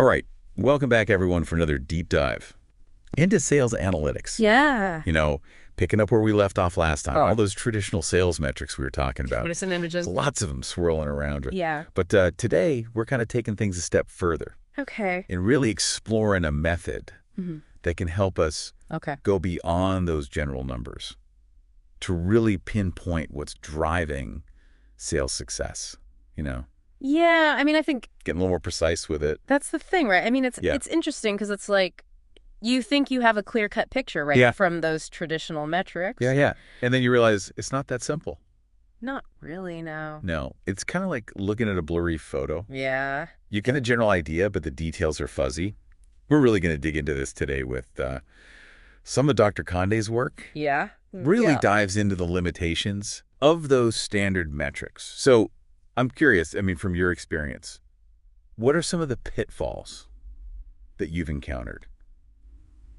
All right. Welcome back, everyone, for another deep dive into sales analytics. Yeah. Picking up where we left off last time, all those traditional sales metrics we were talking about. Notice and images. Lots of them swirling around. Yeah. But today, we're kind of taking things a step further. Okay. And really exploring a method that can help us go beyond those general numbers to really pinpoint what's driving sales success, Yeah, I think Getting a little more precise with it. that's the thing, right? It's interesting because it's like you think you have a clear-cut picture, right, from those traditional metrics. Yeah. And then you realize it's not that simple. Not really, no. No, it's kind of like looking at a blurry photo. Yeah. You get a general idea, but the details are fuzzy. We're really going to dig into this today with some of Dr. Conde's work. Yeah. Really dives into the limitations of those standard metrics. So I'm curious, from your experience, what are some of the pitfalls that you've encountered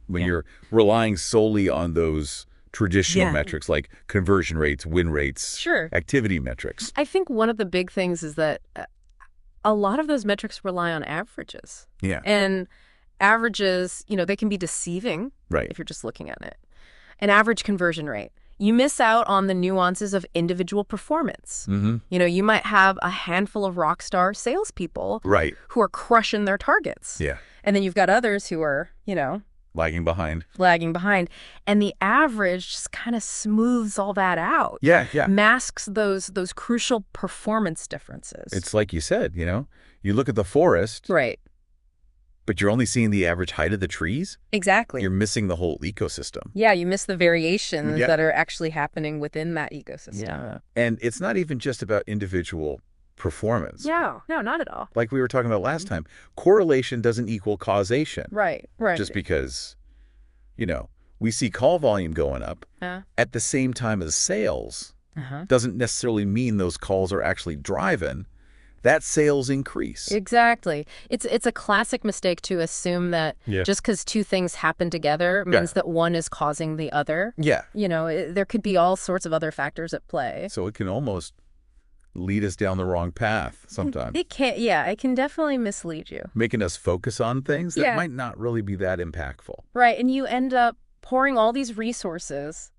when you're relying solely on those traditional metrics like conversion rates, win rates, activity metrics? I think one of the big things is that a lot of those metrics rely on averages. Yeah. And averages, they can be deceiving if you're just looking at it. An average conversion rate. You miss out on the nuances of individual performance. You might have a handful of rock star salespeople who are crushing their targets. Yeah. And then you've got others who are, lagging behind. And the average just kind of smooths all that out. Yeah. Masks those crucial performance differences. It's like you said, you look at the forest. Right. But you're only seeing the average height of the trees? Exactly. You're missing the whole ecosystem. Yeah, you miss the variations that are actually happening within that ecosystem. Yeah. And it's not even just about individual performance. No, not at all. Like we were talking about last time, correlation doesn't equal causation. Right. Just because, we see call volume going up at the same time as sales doesn't necessarily mean those calls are actually driving that sales increase. Exactly. It's a classic mistake to assume that just because two things happen together means that one is causing the other. Yeah. There could be all sorts of other factors at play. So it can almost lead us down the wrong path sometimes. It can definitely mislead you. Making us focus on things that might not really be that impactful. Right. And you end up pouring all these resources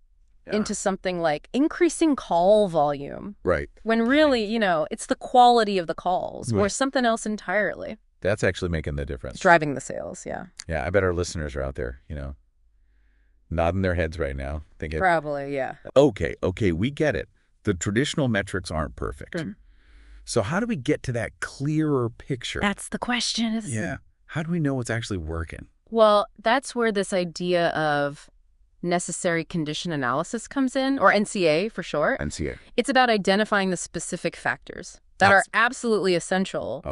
into something like increasing call volume. Right. When really, it's the quality of the calls or something else entirely. That's actually making the difference. It's driving the sales, yeah. Yeah, I bet our listeners are out there, nodding their heads right now. Thinking, probably, yeah. Okay, we get it. The traditional metrics aren't perfect. So how do we get to that clearer picture? That's the question, isn't it? Yeah. How do we know what's actually working? Well, that's where this idea of necessary condition analysis comes in, or NCA for short. NCA. It's about identifying the specific factors that are absolutely essential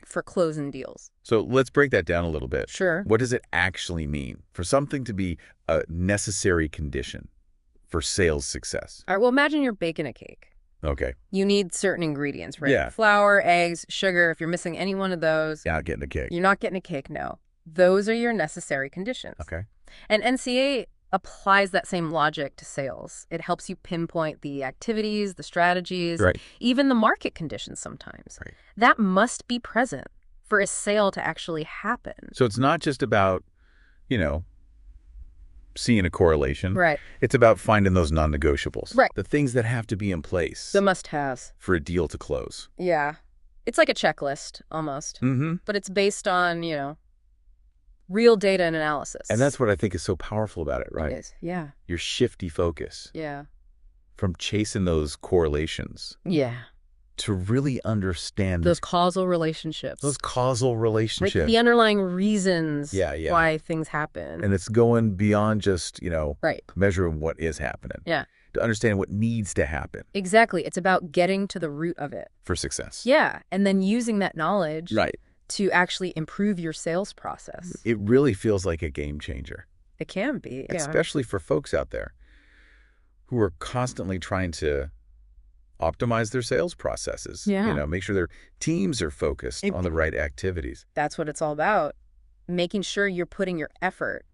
for closing deals. So let's break that down a little bit. Sure. What does it actually mean for something to be a necessary condition for sales success? All right, well, imagine you're baking a cake. Okay. You need certain ingredients, right? Yeah. Flour, eggs, sugar. If you're missing any one of those, You're not getting a cake. You're not getting a cake, no. Those are your necessary conditions. Okay. And NCA applies that same logic to sales. It helps you pinpoint the activities, the strategies, even the market conditions sometimes. Right. That must be present for a sale to actually happen. So it's not just about, seeing a correlation. Right. It's about finding those non-negotiables. Right. The things that have to be in place. The must-haves. For a deal to close. Yeah. It's like a checklist, almost. But it's based on, real data and analysis. And that's what I think is so powerful about it, right? It is, yeah. Your shifty focus. Yeah. From chasing those correlations. Yeah. To really understand those causal relationships. Like the underlying reasons why things happen. And it's going beyond just, measuring what is happening. Yeah. To understand what needs to happen. Exactly. It's about getting to the root of it. For success. Yeah. And then using that knowledge to actually improve your sales process. It really feels like a game changer. It can be. Especially for folks out there who are constantly trying to optimize their sales processes. Yeah. Make sure their teams are focused on the right activities. That's what it's all about. Making sure you're putting your effort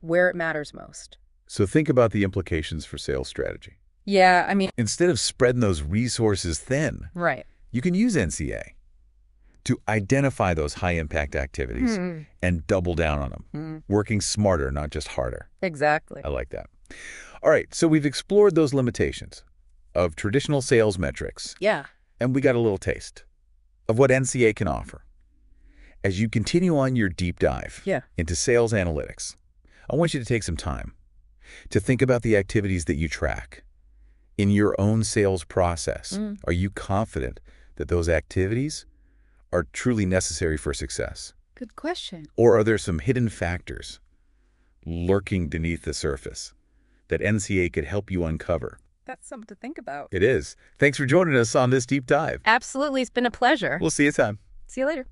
where it matters most. So think about the implications for sales strategy. Yeah, instead of spreading those resources thin, right, you can use NCA to identify those high-impact activities and double down on them, working smarter, not just harder. Exactly. I like that. All right, so we've explored those limitations of traditional sales metrics. Yeah. And we got a little taste of what NCA can offer. As you continue on your deep dive into sales analytics, I want you to take some time to think about the activities that you track. In your own sales process, are you confident that those activities are truly necessary for success? Good question. Or are there some hidden factors lurking beneath the surface that NCA could help you uncover? That's something to think about. It is. Thanks for joining us on this deep dive. Absolutely. It's been a pleasure. We'll see you time. See you later.